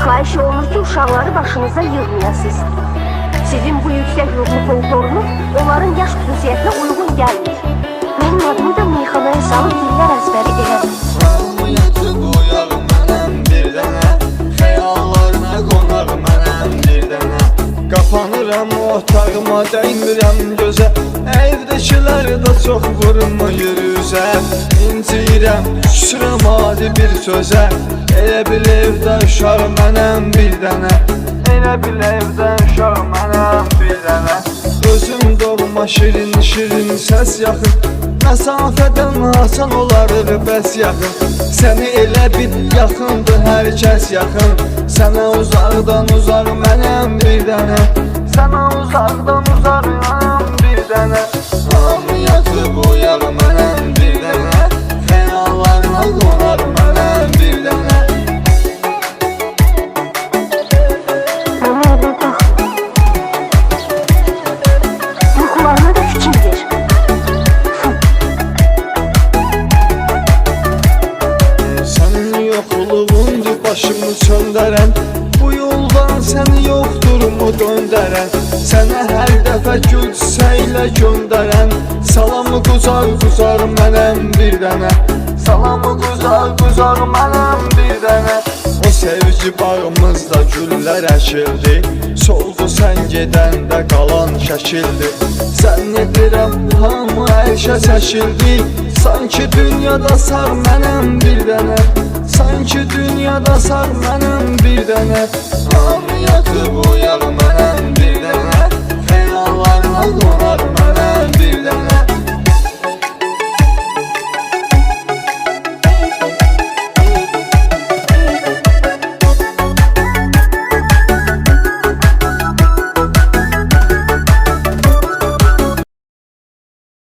Xahiş olunur ki uşaqları başınıza yığmayasınız. Sizin bu yüksek ruhlu folklorunuz onların yaş xüsusiyyətinə uyğun gəlmir. Benim adımı da meyxanaya salıb dillər əzbəri elədim. Yatıb uyaq mənəm bir dənə, xəyallarına qonaq mənəm bir dənə. Qapanıram otağıma, dəymirəm gözə, evdəkilər də çox vurmayır üzə. İncirəm, küsürəm adi bir sözə, elə bil evdə uşaq mənəm bir dənə. Elə bil evdə uşaq mənəm bir dənə. Özüm doğma şirin şirin səs yaxın, məsafədən asan olarıq bəs yaxın. Səni elə bil yaxındır hər kəs yaxın. Sənə uzaqdan uzaq mənəm bir dənə. Sənə uzaqdan uzaq mənəm bir dənə. Hamı yatıb uyaq mənəm bir dənə. Xəyallarına qonaq mənəm bir dənə. Mənə elə baxma. Yuxularına da fikir ver. Sənin yoxluğundur başımı söndərən, bu yoldan səni yoxdurumu döndərən. Sənə hər dəfə gül çiçəklə göndərən, salamı quzar mənəm bir dənə. Salamı quzar mənəm bir dənə. O sevgi bağımızda güllər əkildi, soldu sən gedəndə qalan şəkildi. Zənn edirəm hamı ərşə çəkildi, sanki dünyada sağ mənəm bir dənə. Sanki dünyada sağ mənəm bir dənə. Hamı yatıb uyaq mənəm bir dənə. Xəyallarına qonaq mənəm bir dənə.